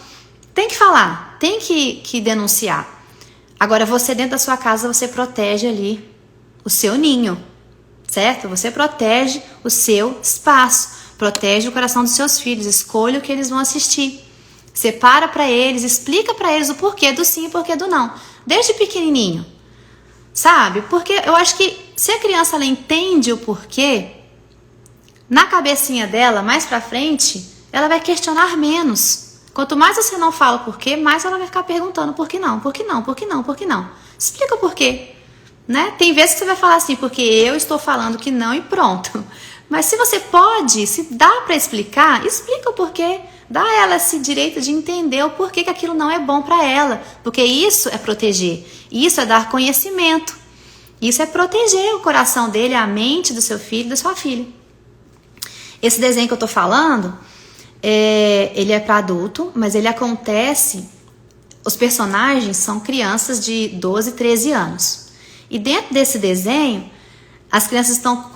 tem que falar, tem que denunciar. Agora você dentro da sua casa, você protege ali o seu ninho, certo? Você protege o seu espaço, protege o coração dos seus filhos, escolha o que eles vão assistir. Separa para eles, explica para eles o porquê do sim e o porquê do não, desde pequenininho, sabe? Porque eu acho que se a criança ela entende o porquê, na cabecinha dela, mais pra frente, ela vai questionar menos. Quanto mais você não fala o porquê, mais ela vai ficar perguntando por que não, por que não, por que não, por que não. Explica o porquê, né? Tem vezes que você vai falar assim, porque eu estou falando que não e pronto. Mas se você pode, se dá para explicar, explica o porquê. Dá a ela esse direito de entender o porquê que aquilo não é bom para ela. Porque isso é proteger, isso é dar conhecimento. Isso é proteger o coração dele, a mente do seu filho, da sua filha. Esse desenho que eu tô falando, ele é para adulto, mas ele acontece... Os personagens são crianças de 12, 13 anos. E dentro desse desenho, as crianças estão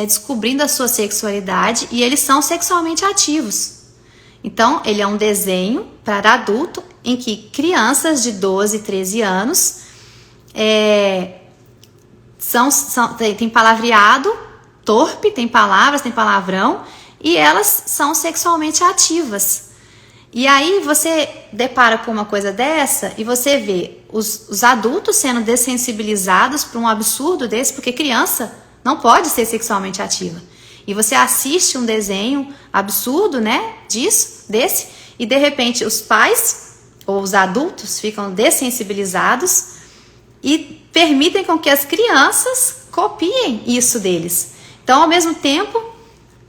descobrindo a sua sexualidade e eles são sexualmente ativos. Então, ele é um desenho para adulto em que crianças de 12, 13 anos tem palavreado torpe, tem palavras, tem palavrão, e elas são sexualmente ativas. E aí você depara com uma coisa dessa e você vê os adultos sendo dessensibilizados por um absurdo desse, porque criança não pode ser sexualmente ativa. E você assiste um desenho absurdo, né, desse, e de repente os pais ou os adultos ficam dessensibilizados e permitem com que as crianças copiem isso deles. Então, ao mesmo tempo,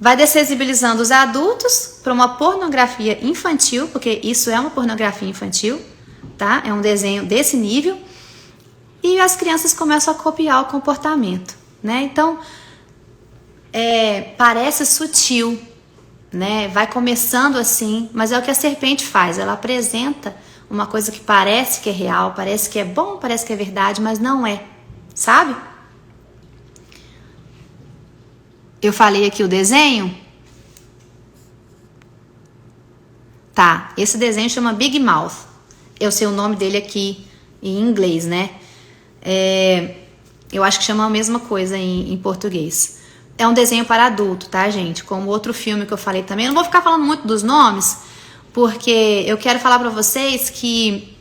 vai dessensibilizando os adultos para uma pornografia infantil, porque isso é uma pornografia infantil, tá? É um desenho desse nível, e as crianças começam a copiar o comportamento, né? Então, parece sutil, né? Vai começando assim, mas é o que a serpente faz. Ela apresenta uma coisa que parece que é real, parece que é bom, parece que é verdade, mas não é, sabe? Eu falei aqui o desenho? Tá, esse desenho chama Big Mouth. Eu sei o nome dele aqui em inglês, né? Eu acho que chama a mesma coisa em português. É um desenho para adulto, tá, gente? Como outro filme que eu falei também. Eu não vou ficar falando muito dos nomes, porque eu quero falar para vocês que,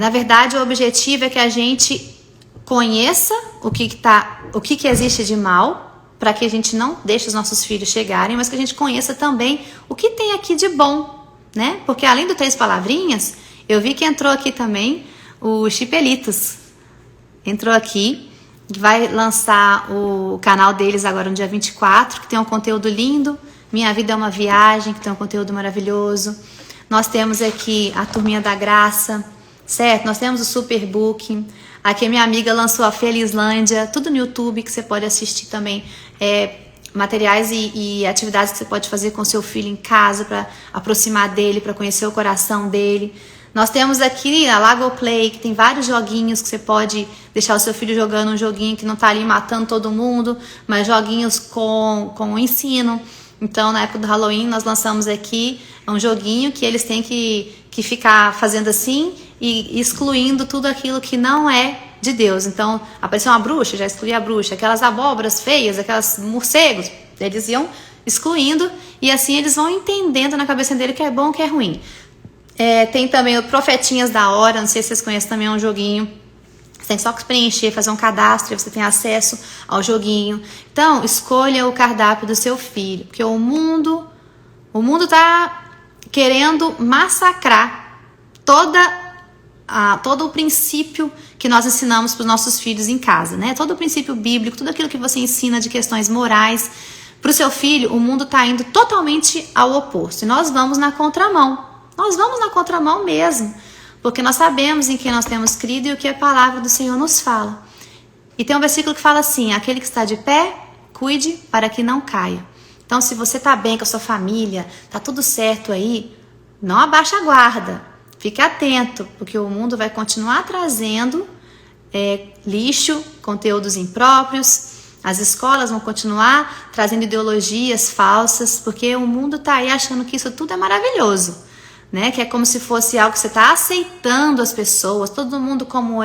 na verdade, o objetivo é que a gente conheça o que existe de mal, para que a gente não deixe os nossos filhos chegarem, mas que a gente conheça também o que tem aqui de bom, né? Porque além do 3 palavrinhas, eu vi que entrou aqui também o Chipelitos. Entrou aqui, vai lançar o canal deles agora no dia 24, que tem um conteúdo lindo, Minha Vida é uma Viagem, que tem um conteúdo maravilhoso. Nós temos aqui a Turminha da Graça, certo? Nós temos o Superbook. Aqui a minha amiga lançou a Felizlândia, tudo no YouTube que você pode assistir também. Materiais e atividades que você pode fazer com seu filho em casa para aproximar dele, para conhecer o coração dele. Nós temos aqui a Lago Play, que tem vários joguinhos que você pode deixar o seu filho jogando um joguinho que não tá ali matando todo mundo, mas joguinhos com ensino. Então, na época do Halloween, nós lançamos aqui um joguinho que eles têm que ficar fazendo assim e excluindo tudo aquilo que não é de Deus. Então, apareceu uma bruxa, já excluí a bruxa. Aquelas abóboras feias, aquelas morcegos, eles iam excluindo e assim eles vão entendendo na cabeça dele que é bom, que é ruim. Tem também o Profetinhas da Hora, não sei se vocês conhecem, também é um joguinho. Você tem só que preencher, fazer um cadastro e você tem acesso ao joguinho. Então, escolha o cardápio do seu filho, porque o mundo tá querendo massacrar todo o princípio que nós ensinamos para os nossos filhos em casa, né? Todo o princípio bíblico, tudo aquilo que você ensina de questões morais. Para o seu filho, o mundo está indo totalmente ao oposto. E nós vamos na contramão. Nós vamos na contramão mesmo. Porque nós sabemos em quem nós temos crido e o que a palavra do Senhor nos fala. E tem um versículo que fala assim: aquele que está de pé, cuide para que não caia. Então, se você está bem com a sua família, está tudo certo aí, não abaixa a guarda. Fique atento, porque o mundo vai continuar trazendo lixo, conteúdos impróprios. As escolas vão continuar trazendo ideologias falsas, porque o mundo está aí achando que isso tudo é maravilhoso, né? Que é como se fosse algo que você está aceitando as pessoas, todo mundo como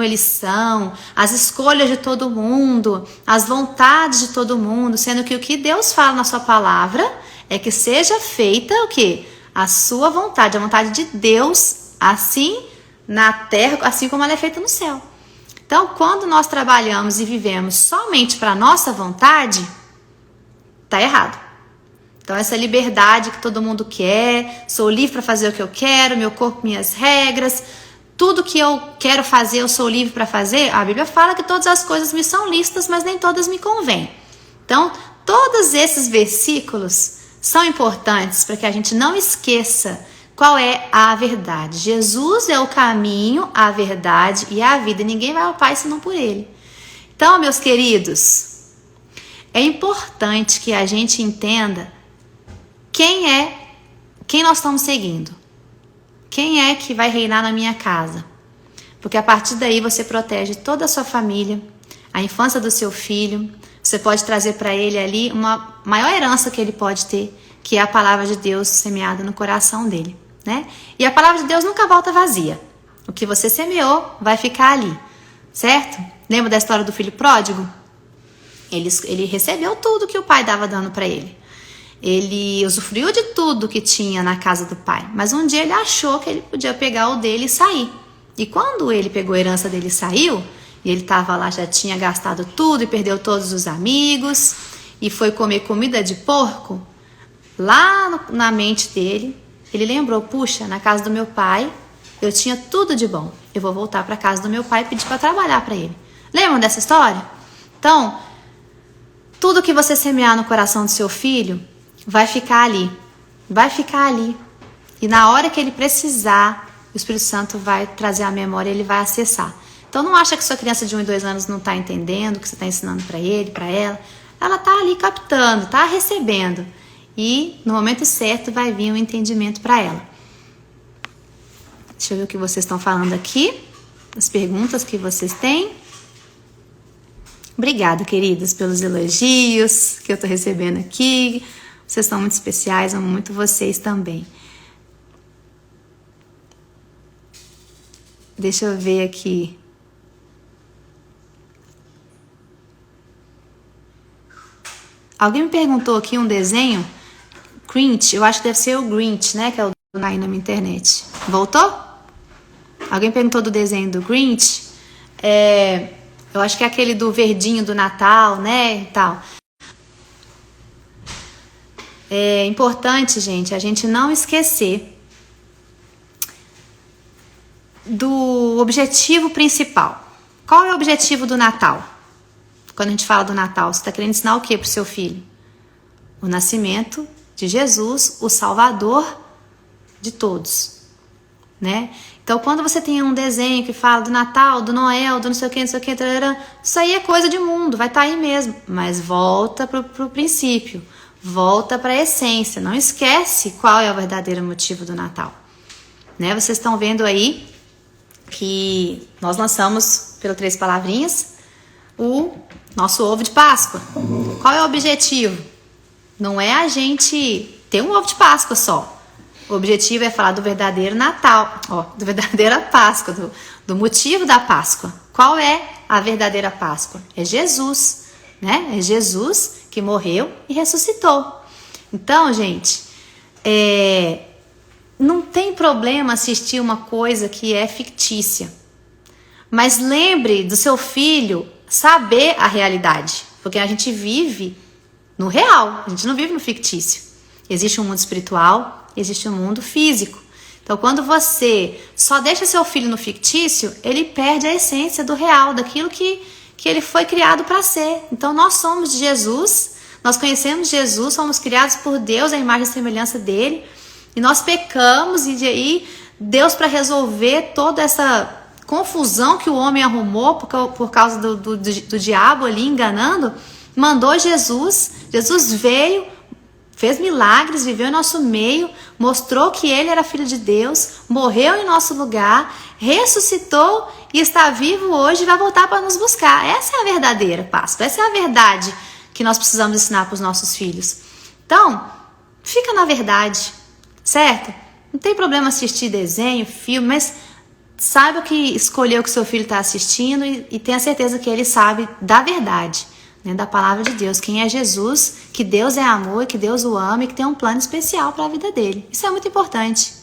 eles são, as escolhas de todo mundo, as vontades de todo mundo, sendo que o que Deus fala na sua palavra é que seja feita o quê? A sua vontade, a vontade de Deus, assim na terra, assim como ela é feita no céu. Então, quando nós trabalhamos e vivemos somente para a nossa vontade, tá errado. Então, essa liberdade que todo mundo quer, sou livre para fazer o que eu quero, meu corpo, minhas regras, tudo que eu quero fazer, eu sou livre para fazer. A Bíblia fala que todas as coisas me são lícitas, mas nem todas me convêm. Então, todos esses versículos são importantes para que a gente não esqueça qual é a verdade. Jesus é o caminho, a verdade e a vida. E ninguém vai ao Pai senão por Ele. Então, meus queridos, é importante que a gente entenda quem nós estamos seguindo. Quem é que vai reinar na minha casa? Porque a partir daí você protege toda a sua família, a infância do seu filho. Você pode trazer para ele ali uma maior herança que ele pode ter, que é a palavra de Deus semeada no coração dele, né? E a palavra de Deus nunca volta vazia. O que você semeou vai ficar ali, certo? Lembra da história do filho pródigo? Ele recebeu tudo que o pai dava dando para ele. Ele usufruiu de tudo que tinha na casa do pai, mas um dia ele achou que ele podia pegar o dele e sair. E quando ele pegou a herança dele e saiu, e ele estava lá, já tinha gastado tudo e perdeu todos os amigos, e foi comer comida de porco, lá na mente dele, ele lembrou: puxa, na casa do meu pai eu tinha tudo de bom, eu vou voltar para a casa do meu pai e pedir para trabalhar para ele. Lembram dessa história? Então, tudo que você semear no coração do seu filho vai ficar ali, e na hora que ele precisar, o Espírito Santo vai trazer a memória, ele vai acessar. Então não acha que sua criança de 1 e 2 anos não está entendendo o que você está ensinando para ele, para ela. Ela está ali captando, está recebendo. E no momento certo vai vir um entendimento para ela. Deixa eu ver o que vocês estão falando aqui. As perguntas que vocês têm. Obrigada, queridos, pelos elogios que eu estou recebendo aqui. Vocês são muito especiais, amo muito vocês também. Deixa eu ver aqui. Alguém me perguntou aqui um desenho, Grinch, eu acho que deve ser o Grinch, né, que é o aí na minha internet. Voltou? Alguém perguntou do desenho do Grinch? Eu acho que é aquele do verdinho do Natal, né, e tal. É importante, gente, a gente não esquecer do objetivo principal. Qual é o objetivo do Natal? Quando a gente fala do Natal, você está querendo ensinar o que para o seu filho? o nascimento de Jesus, o Salvador de todos, né? Então, quando você tem um desenho que fala do Natal, do Noel, do não sei o que, isso aí é coisa de mundo, vai estar aí mesmo. Mas volta pro princípio, volta para a essência. Não esquece qual é o verdadeiro motivo do Natal, né? Vocês estão vendo aí que nós lançamos, pelo Três Palavrinhas, o nosso ovo de Páscoa. Qual é o objetivo? Não é a gente ter um ovo de Páscoa só. O objetivo é falar do verdadeiro Natal, do verdadeira Páscoa, do motivo da Páscoa. Qual é a verdadeira Páscoa? É Jesus, né? É Jesus que morreu e ressuscitou. Então, gente, não tem problema assistir uma coisa que é fictícia. Mas lembre do seu filho saber a realidade, porque a gente vive no real, a gente não vive no fictício. Existe um mundo espiritual, existe um mundo físico. Então, quando você só deixa seu filho no fictício, ele perde a essência do real, daquilo que ele foi criado para ser. Então, nós somos de Jesus, nós conhecemos Jesus, somos criados por Deus, a imagem e semelhança dele, e nós pecamos, e aí Deus, para resolver toda essa confusão que o homem arrumou por causa do diabo ali enganando, mandou Jesus. Jesus veio, fez milagres, viveu em nosso meio, mostrou que ele era filho de Deus, morreu em nosso lugar, ressuscitou e está vivo hoje e vai voltar para nos buscar. Essa é a verdadeira Páscoa, essa é a verdade que nós precisamos ensinar para os nossos filhos. Então, fica na verdade, certo? Não tem problema assistir desenho, filme, mas saiba que escolher o que seu filho está assistindo e tenha certeza que ele sabe da verdade, né, da palavra de Deus, quem é Jesus, que Deus é amor, que Deus o ama e que tem um plano especial para a vida dele. Isso é muito importante.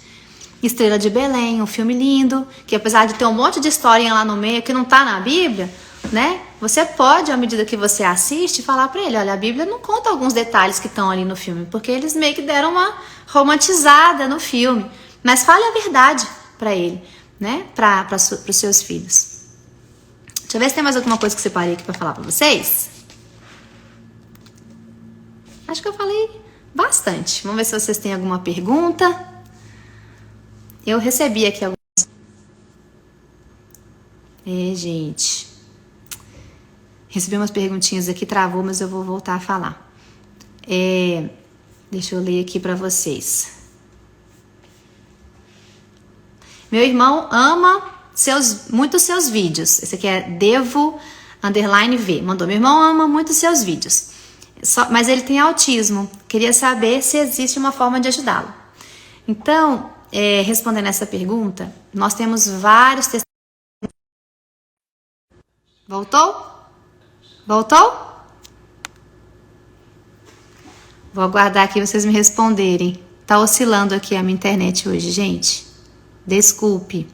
Estrela de Belém, um filme lindo, que apesar de ter um monte de historinha lá no meio que não está na Bíblia, né, você pode, à medida que você assiste, falar para ele, olha, a Bíblia não conta alguns detalhes que estão ali no filme, porque eles meio que deram uma romantizada no filme, mas fale a verdade para ele, né, para os seus filhos. Deixa eu ver se tem mais alguma coisa que eu separei aqui para falar para vocês. Acho que eu falei bastante. Vamos ver se vocês têm alguma pergunta. Eu recebi aqui algumas. Gente. Recebi umas perguntinhas aqui, travou, mas eu vou voltar a falar. Deixa eu ler aqui para vocês. Meu irmão ama muito seus vídeos. Esse aqui é Devo_V. Mandou, meu irmão ama muito seus vídeos. Mas ele tem autismo. Queria saber se existe uma forma de ajudá-lo. Então, respondendo essa pergunta, nós temos vários testemunhos. Voltou? Vou aguardar aqui vocês me responderem. Tá oscilando aqui a minha internet hoje, gente. Desculpe.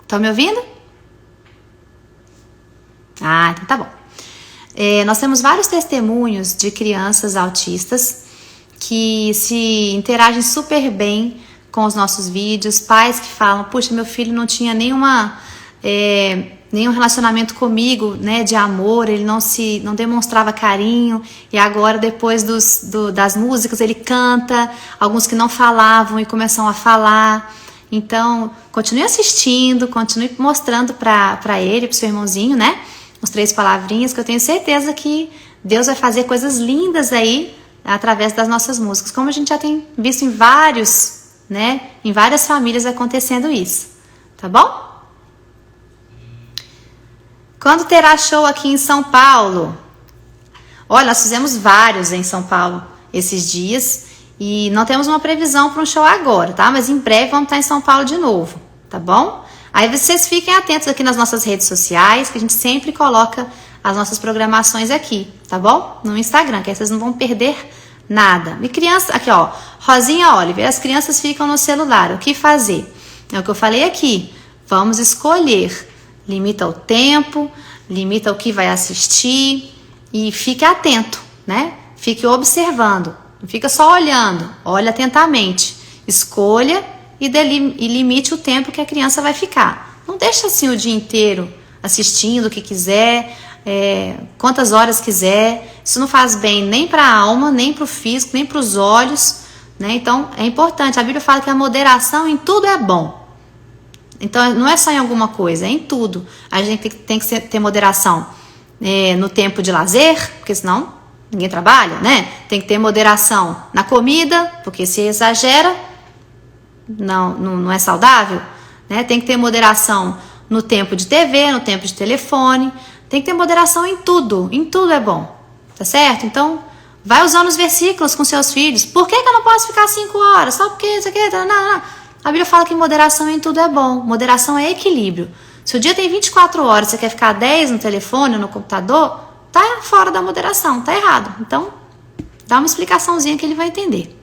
Estão me ouvindo? Então tá bom. Nós temos vários testemunhos de crianças autistas que se interagem super bem com os nossos vídeos, pais que falam, puxa, meu filho não tinha nenhum relacionamento comigo, né, de amor, ele não demonstrava carinho, e agora depois das músicas ele canta, alguns que não falavam e começam a falar. Então, continue assistindo, continue mostrando para ele, para o seu irmãozinho, né, os Três Palavrinhas, que eu tenho certeza que Deus vai fazer coisas lindas aí através das nossas músicas, como a gente já tem visto em várias famílias acontecendo isso, tá bom? Quando terá show aqui em São Paulo? Olha, nós fizemos vários em São Paulo esses dias e não temos uma previsão para um show agora, tá? Mas em breve vamos estar em São Paulo de novo, tá bom? Aí vocês fiquem atentos aqui nas nossas redes sociais, que a gente sempre coloca as nossas programações aqui, tá bom? No Instagram, que aí vocês não vão perder nada. E criança, aqui ó, Rosinha Oliver, as crianças ficam no celular, o que fazer? É o que eu falei aqui, vamos escolher, limita o tempo, limita o que vai assistir e fique atento, né? Fique observando, não fica só olhando, olha atentamente, escolha e limite o tempo que a criança vai ficar. Não deixa assim o dia inteiro assistindo o que quiser, quantas horas quiser. Isso não faz bem nem para a alma, nem para o físico, nem para os olhos, né? Então é importante. A Bíblia fala que a moderação em tudo é bom. Então não é só em alguma coisa, é em tudo. A gente tem que ter moderação no tempo de lazer, porque senão ninguém trabalha, né? Tem que ter moderação na comida, porque se exagera, não é saudável, né? Tem que ter moderação no tempo de TV, no tempo de telefone. Tem que ter moderação em tudo é bom, tá certo? Então, vai usando os versículos com seus filhos. Por que eu não posso ficar 5 horas? Só porque isso aqui, não. A Bíblia fala que moderação em tudo é bom. Moderação é equilíbrio. Se o dia tem 24 horas, você quer ficar 10 no telefone ou no computador, tá fora da moderação, tá errado. Então, dá uma explicaçãozinha que ele vai entender.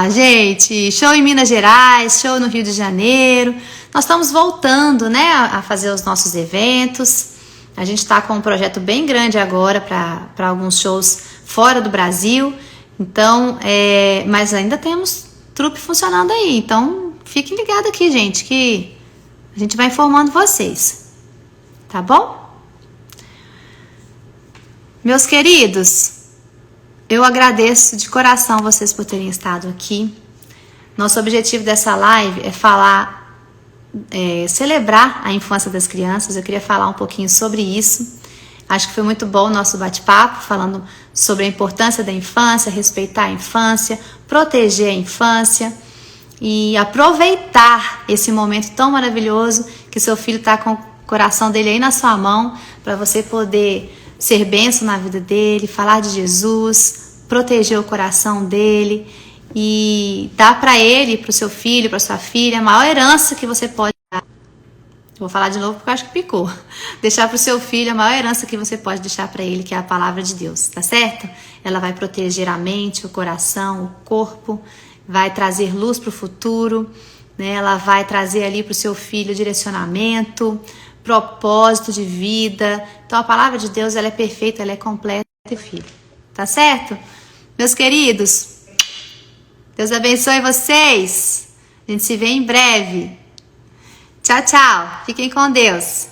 Gente, show em Minas Gerais, show no Rio de Janeiro. Nós estamos voltando, né, a fazer os nossos eventos. A gente está com um projeto bem grande agora para alguns shows fora do Brasil. Então, mas ainda temos trupe funcionando aí. Então, fiquem ligados aqui, gente, que a gente vai informando vocês. Tá bom? Meus queridos, eu agradeço de coração vocês por terem estado aqui. Nosso objetivo dessa live é celebrar a infância das crianças. Eu queria falar um pouquinho sobre isso. Acho que foi muito bom o nosso bate-papo, falando sobre a importância da infância, respeitar a infância, proteger a infância e aproveitar esse momento tão maravilhoso que seu filho está com o coração dele aí na sua mão, para você poder ser bênção na vida dele, falar de Jesus, proteger o coração dele e dar para ele, para o seu filho, para sua filha, a maior herança que você pode dar. Vou falar de novo porque eu acho que picou. Deixar para o seu filho a maior herança que você pode deixar para ele, que é a palavra de Deus, tá certo? Ela vai proteger a mente, o coração, o corpo, vai trazer luz para o futuro, né? Ela vai trazer ali para o seu filho direcionamento, propósito de vida. Então a palavra de Deus, ela é perfeita, ela é completa, filho. Tá certo? Meus queridos, Deus abençoe vocês. A gente se vê em breve. Tchau, tchau. Fiquem com Deus.